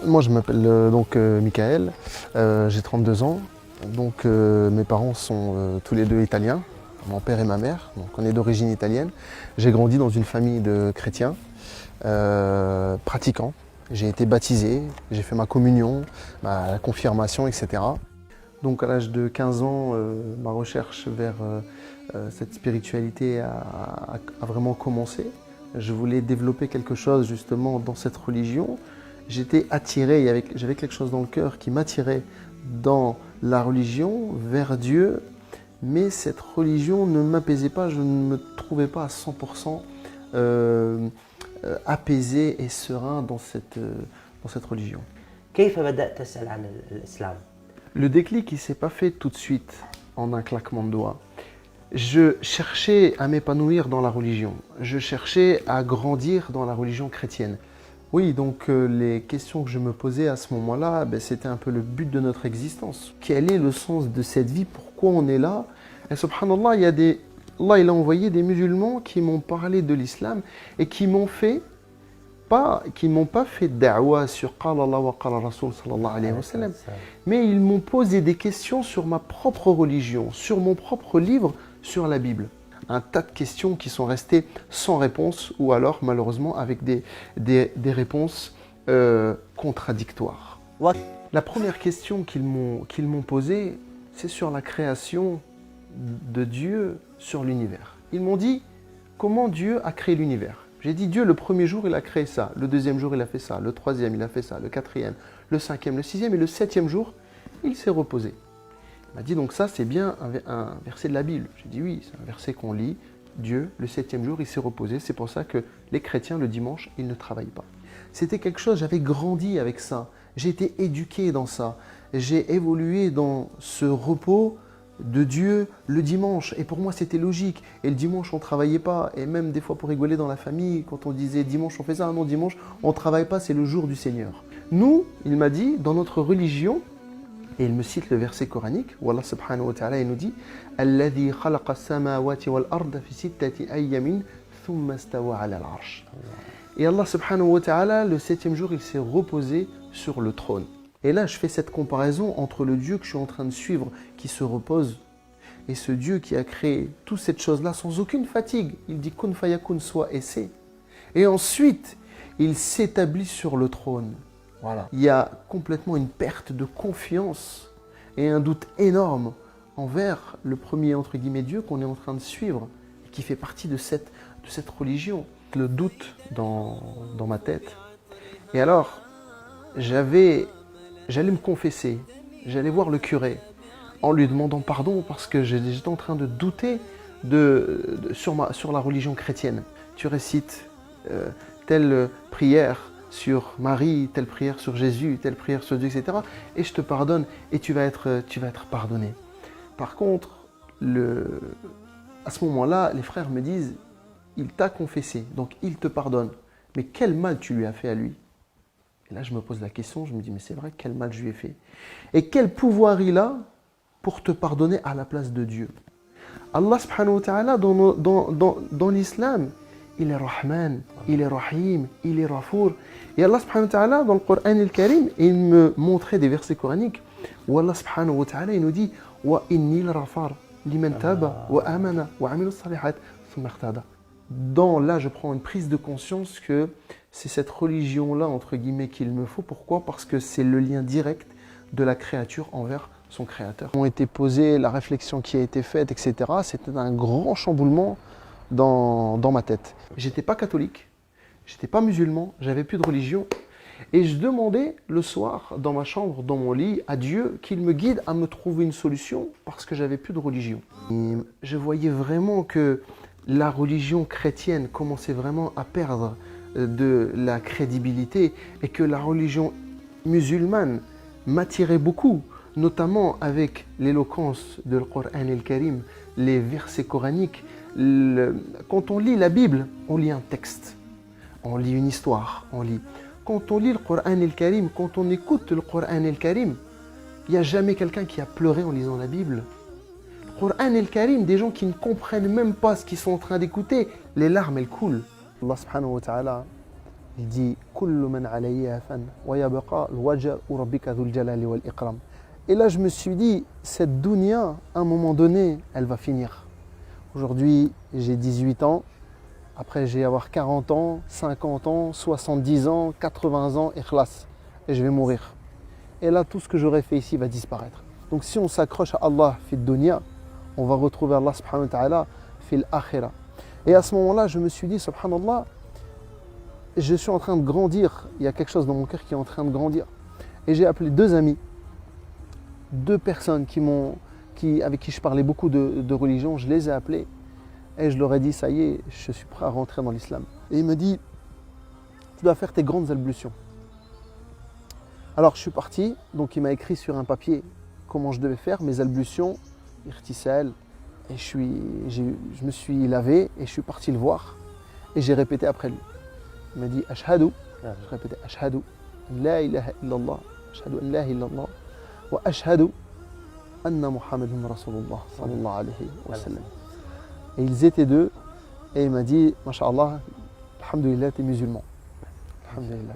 Moi, je m'appelle Michael, j'ai 32 ans. Donc, mes parents sont tous les deux italiens, mon père et ma mère. Donc, on est d'origine italienne. J'ai grandi dans une famille de chrétiens pratiquants. J'ai été baptisé, j'ai fait ma communion, ma confirmation, etc. Donc, à l'âge de 15 ans, ma recherche vers cette spiritualité a vraiment commencé. Je voulais développer quelque chose justement dans cette religion. J'étais attiré, j'avais quelque chose dans le cœur qui m'attirait dans la religion, vers Dieu, mais cette religion ne m'apaisait pas, je ne me trouvais pas à 100% apaisé et serein dans cette religion. كيف بدأت تسأل عن الإسلام؟ Le déclic, il ne s'est pas fait tout de suite, en un claquement de doigts. Je cherchais à m'épanouir dans la religion, je cherchais à grandir dans la religion chrétienne. Oui, donc les questions que je me posais à ce moment-là, c'était un peu le but de notre existence. Quel est le sens de cette vie? Pourquoi on est là? Et subhanallah, Allah il a envoyé des musulmans qui m'ont parlé de l'islam et qui m'ont pas fait da'wa sur Qala Allah wa Qala Rasul sallallahu alayhi wa sallam, mais ils m'ont posé des questions sur ma propre religion, sur mon propre livre, sur la Bible. Un tas de questions qui sont restées sans réponse ou alors malheureusement avec des réponses contradictoires. La première question qu'ils m'ont posée, c'est sur la création de Dieu sur l'univers. Ils m'ont dit comment Dieu a créé l'univers. J'ai dit Dieu le premier jour il a créé ça, le deuxième jour il a fait ça, le troisième il a fait ça, le quatrième, le cinquième, le sixième et le septième jour il s'est reposé. Il m'a dit donc ça c'est bien un verset de la Bible. J'ai dit oui, c'est un verset qu'on lit. Dieu, le septième jour, il s'est reposé. C'est pour ça que les chrétiens, le dimanche, ils ne travaillent pas. C'était quelque chose, j'avais grandi avec ça. J'ai été éduqué dans ça. J'ai évolué dans ce repos de Dieu le dimanche. Et pour moi, c'était logique. Et le dimanche, on ne travaillait pas. Et même des fois, pour rigoler dans la famille, quand on disait dimanche, on fait ça. Non, dimanche, on ne travaille pas, c'est le jour du Seigneur. Nous, il m'a dit, dans notre religion, et il me cite le verset coranique où Allah subhanahu wa ta'ala nous dit Alladhi khalaqa as-samawati wal arda fi sittati ayyamin thumma istawa 'ala al-'arsh. Et Allah subhanahu wa ta'ala, le septième jour, il s'est reposé sur le trône. Et là, je fais cette comparaison entre le Dieu que je suis en train de suivre, qui se repose, et ce Dieu qui a créé toute cette chose-là sans aucune fatigue. Il dit kun fayakun, soit et c'est. Et ensuite, il s'établit sur le trône. Voilà. Il y a complètement une perte de confiance et un doute énorme envers le premier, entre guillemets, Dieu qu'on est en train de suivre et qui fait partie de cette religion. Le doute dans ma tête. Et alors, j'allais me confesser, j'allais voir le curé en lui demandant pardon parce que j'étais en train de douter sur la religion chrétienne. Tu récites telle prière sur Marie, telle prière sur Jésus, telle prière sur Dieu, etc. Et je te pardonne et tu vas être pardonné. Par contre, à ce moment-là, les frères me disent, il t'a confessé, donc il te pardonne. Mais quel mal tu lui as fait à lui? Et là, je me pose la question, je me dis, mais c'est vrai, quel mal je lui ai fait? Et quel pouvoir il a pour te pardonner à la place de Dieu? Allah subhanahu wa ta'ala, dans l'islam, il est Rahman, il est Rahim, il est Rafour. Et Allah subhanahu wa ta'ala, dans le Coran al-Karim, il me montrait des versets coraniques où Allah subhanahu wa ta'ala, il nous dit Wa inni al-rafar liman taba wa amana wa amilu salihat thumma ihtada. Là, je prends une prise de conscience que c'est cette religion-là, entre guillemets, qu'il me faut. Pourquoi? Parce que c'est le lien direct de la créature envers son créateur. Ont été posées, la réflexion qui a été faite, etc. C'était un grand chamboulement dans ma tête. J'étais pas catholique, j'étais pas musulman, j'avais plus de religion. Et je demandais le soir, dans ma chambre, dans mon lit, à Dieu qu'il me guide à me trouver une solution parce que j'avais plus de religion. Et je voyais vraiment que la religion chrétienne commençait vraiment à perdre de la crédibilité et que la religion musulmane m'attirait beaucoup, notamment avec l'éloquence de le Coran al-Karim, les versets coraniques. Quand on lit la Bible, on lit un texte, on lit une histoire, Quand on lit le Coran al-Karim, quand on écoute le Coran al-Karim, il n'y a jamais quelqu'un qui a pleuré en lisant la Bible. Le Coran al-Karim, des gens qui ne comprennent même pas ce qu'ils sont en train d'écouter, les larmes elles coulent. Allah subhanahu wa ta'ala, Il dit Kullu man alayha fan wa yabqa al-wajhu rabbika dhul jalali wal ikram. Et là, je me suis dit, cette dunya, à un moment donné, elle va finir. Aujourd'hui, j'ai 18 ans. Après, je vais avoir 40 ans, 50 ans, 70 ans, 80 ans, ikhlas. Et je vais mourir. Et là, tout ce que j'aurais fait ici va disparaître. Donc, si on s'accroche à Allah, fi dunya, on va retrouver Allah subhanahu wa ta'ala, fi l'akhira. Et à ce moment-là, je me suis dit, subhanallah, je suis en train de grandir. Il y a quelque chose dans mon cœur qui est en train de grandir. Et j'ai appelé deux amis. Deux personnes avec qui je parlais beaucoup de religion, je les ai appelés et je leur ai dit, ça y est, je suis prêt à rentrer dans l'islam. Et il me dit, tu dois faire tes grandes ablutions. Alors je suis parti, donc il m'a écrit sur un papier comment je devais faire mes ablutions, irtisal, et je me suis lavé et je suis parti le voir et j'ai répété après lui. Il m'a dit, Ashhadu, je répétais, Ashhadu, la ilaha illallah, Ashhadu an la ilaha illallah. وأشهد أن محمد رسول الله صلى الله عليه وسلم. Et ils étaient deux et il m'a dit, Masha'Allah, alhamdulillah, t'es musulman. Alhamdulillah.